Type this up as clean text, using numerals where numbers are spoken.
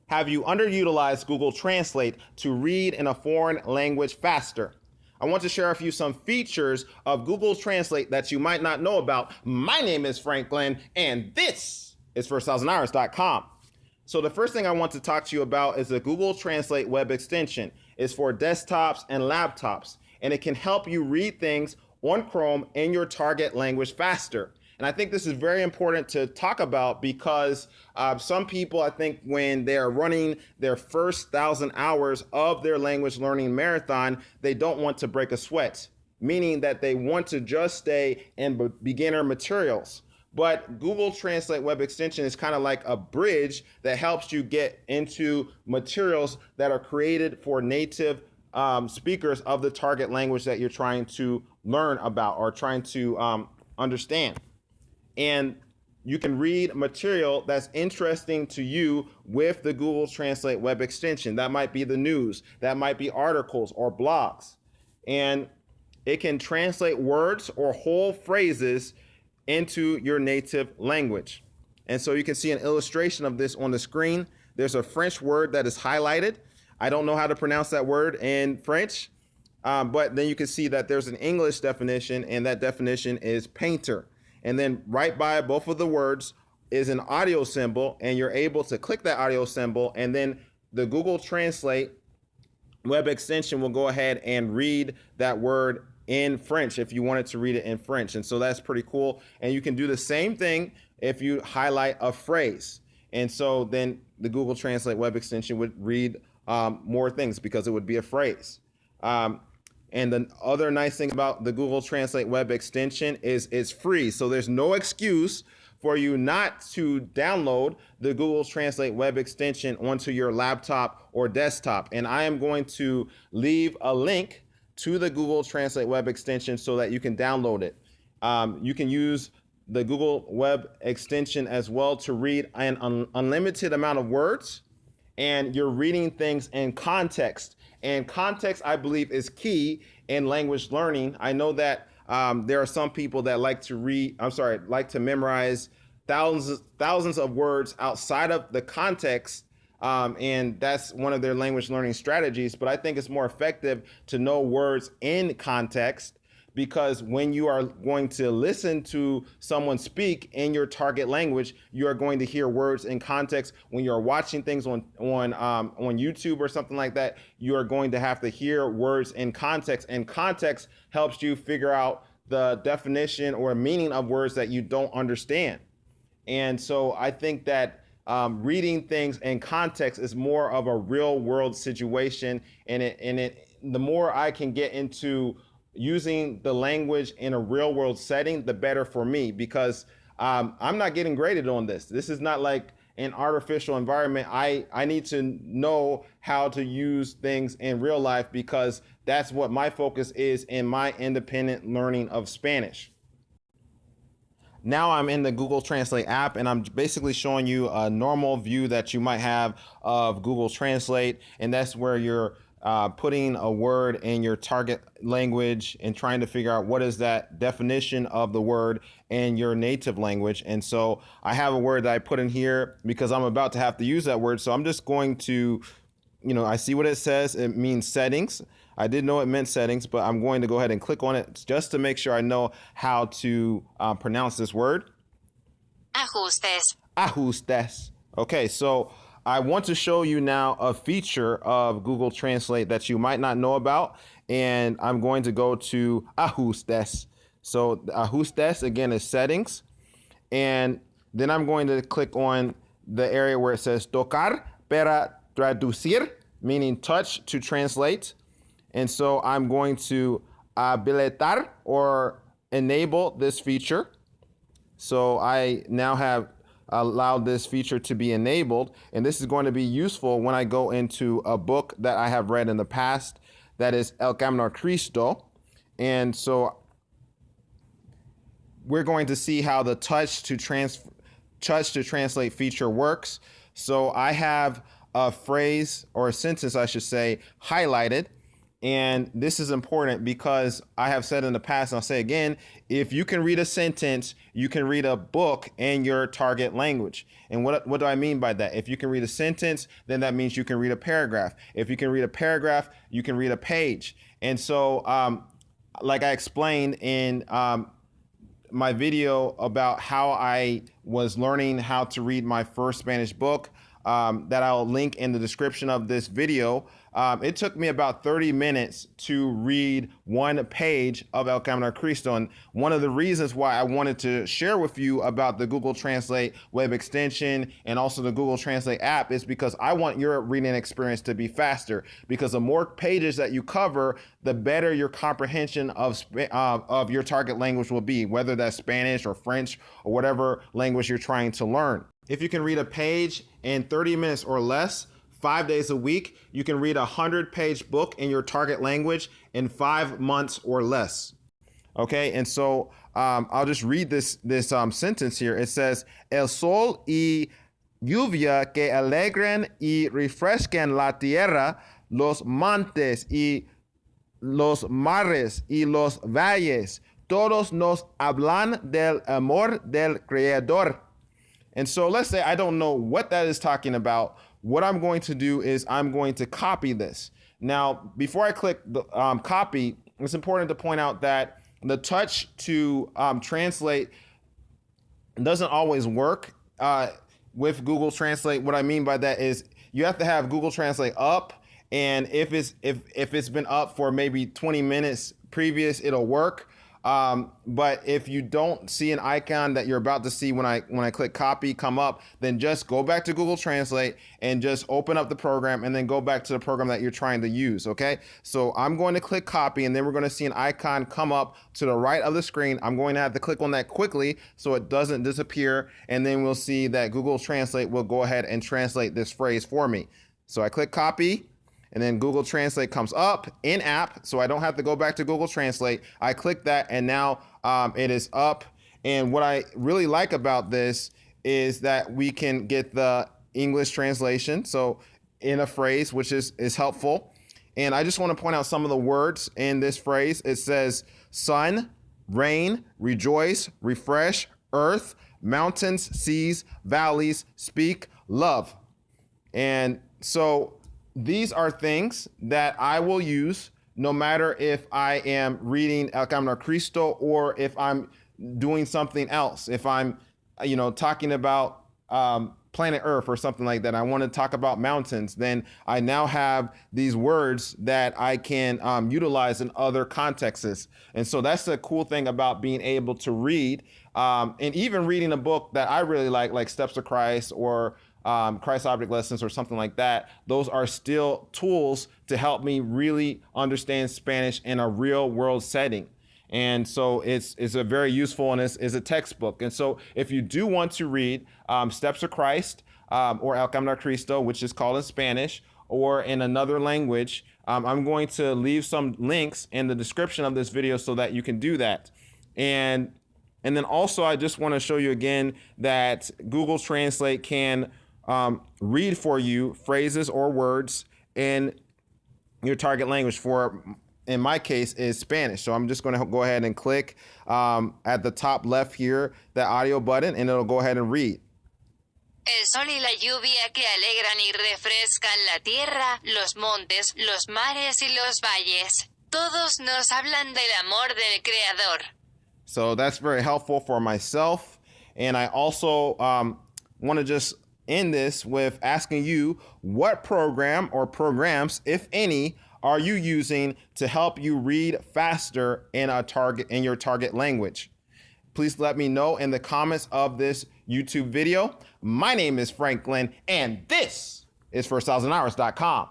Have you underutilized Google Translate to read in a foreign language faster? I want to share with you some features of Google Translate that you might not know about. My name is Franklin, and this is first1000hours.com. So the first thing I want to talk to you about is the Google Translate web extension. It's for desktops and laptops, and it can help you read things on Chrome in your target language faster. And I think this is very important to talk about because some people, I think, when they're running their first 1,000 hours of their language learning marathon, they don't want to break a sweat, meaning that they want to just stay in beginner materials. But Google Translate web extension is kind of like a bridge that helps you get into materials that are created for native speakers of the target language that you're trying to learn about or trying to understand. And you can read material that's interesting to you with the Google Translate web extension. That might be the news, that might be articles or blogs. And it can translate words or whole phrases into your native language. And so you can see an illustration of this on the screen. There's a French word that is highlighted. I don't know how to pronounce that word in French, but then you can see that there's an English definition, and that definition is painter. And then right by both of the words is an audio symbol, and you're able to click that audio symbol, and then the Google Translate web extension will go ahead and read that word in French if you wanted to read it in French. And so that's pretty cool. And you can do the same thing if you highlight a phrase. And so then the Google Translate web extension would read more things because it would be a phrase. And the other nice thing about the Google Translate web extension is it's free. So there's no excuse for you not to download the Google Translate web extension onto your laptop or desktop. And I am going to leave a link to the Google Translate web extension so that you can download it. You can use the Google web extension as well to read an unlimited amount of words, and you're reading things in context. And context, I believe, is key in language learning. I know that there are some people that like to memorize thousands of words outside of the context, and that's one of their language learning strategies. But I think it's more effective to know words in context, because when you are going to listen to someone speak in your target language, you are going to hear words in context. When you're watching things on YouTube or something like that, you are going to have to hear words in context, and context helps you figure out the definition or meaning of words that you don't understand. And so I think that reading things in context is more of a real world situation, and the more I can get into using the language in a real world setting, the better for me, because I'm not getting graded on this. This is not like an artificial environment. I need to know how to use things in real life, because that's what my focus is in my independent learning of Spanish. Now I'm in the Google Translate app, and I'm basically showing you a normal view that you might have of Google Translate, and that's where you're putting a word in your target language and trying to figure out what is that definition of the word in your native language. And so I have a word that I put in here because I'm about to have to use that word. So I'm just going to, I see what it says. It means settings. I didn't know it meant settings, but I'm going to go ahead and click on it just to make sure I know how to pronounce this word. Ajustes. Ajustes. Okay, so I want to show you now a feature of Google Translate that you might not know about, and I'm going to go to Ajustes. So Ajustes, again, is settings, and then I'm going to click on the area where it says Tocar para traducir, meaning touch to translate. And so I'm going to habilitar or enable this feature. So I now have allowed this feature to be enabled, and this is going to be useful when I go into a book that I have read in the past, that is El Camino, Cristo. And so we're going to see how the touch to translate feature works. So I have a phrase, or a sentence I should say, highlighted, And this is important because I have said in the past, and I'll say again, if you can read a sentence, you can read a book in your target language. And what do I mean by that? If you can read a sentence, then that means you can read a paragraph. If you can read a paragraph, you can read a page. And so, like I explained in my video about how I was learning how to read my first Spanish book, that I'll link in the description of this video. It took me about 30 minutes to read one page of El Camino Cristo. And one of the reasons why I wanted to share with you about the Google Translate web extension and also the Google Translate app is because I want your reading experience to be faster, because the more pages that you cover, the better your comprehension of your target language will be, whether that's Spanish or French or whatever language you're trying to learn. If you can read a page in 30 minutes or less, 5 days a week, you can read a 100-page book in your target language in 5 months or less. Okay, and so I'll just read this sentence here. It says, El sol y lluvia que alegran y refrescan la tierra, los montes y los mares y los valles, todos nos hablan del amor del Creador. And so let's say I don't know what that is talking about. What I'm going to do is I'm going to copy this. Now, before I click the copy, it's important to point out that the touch to translate doesn't always work with Google Translate. What I mean by that is you have to have Google Translate up, and if it's been up for maybe 20 minutes previous, it'll work. But if you don't see an icon that you're about to see when I click copy come up, then just go back to Google Translate and just open up the program and then go back to the program that you're trying to use. Okay. So I'm going to click copy, and then we're going to see an icon come up to the right of the screen. I'm going to have to click on that quickly so it doesn't disappear. And then we'll see that Google Translate will go ahead and translate this phrase for me. So I click copy. And then Google Translate comes up in app, so I don't have to go back to Google Translate. I click that, and now it is up. And what I really like about this is that we can get the English translation, so in a phrase, which is helpful. And I just want to point out some of the words in this phrase. It says sun, rain, rejoice, refresh, earth, mountains, seas, valleys, speak, love. And so these are things that I will use no matter if I am reading El Camino Cristo or if I'm doing something else. If I'm, talking about planet Earth or something like that, I want to talk about mountains, then I now have these words that I can utilize in other contexts. And so that's the cool thing about being able to read, and even reading a book that I really like Steps of Christ or Christ Object Lessons or something like that. Those are still tools to help me really understand Spanish in a real world setting. And so it's a very useful, and it's a textbook. And so if you do want to read Steps of Christ or El Camino Cristo, which is called in Spanish, or in another language, I'm going to leave some links in the description of this video so that you can do that. And then also I just want to show you again that Google Translate can read for you phrases or words in your target language. In my case, is Spanish. So I'm just going to go ahead and click at the top left here, that audio button, and it'll go ahead and read. El sol y la lluvia que alegran y refrescan la tierra, los montes, los mares y los valles. Todos nos hablan del amor del Creador. So that's very helpful for myself. And I also want to just end this with asking you, what program or programs, if any, are you using to help you read faster in your target language? Please let me know in the comments of this YouTube video. My name is Franklin, and this is 1000hours.com.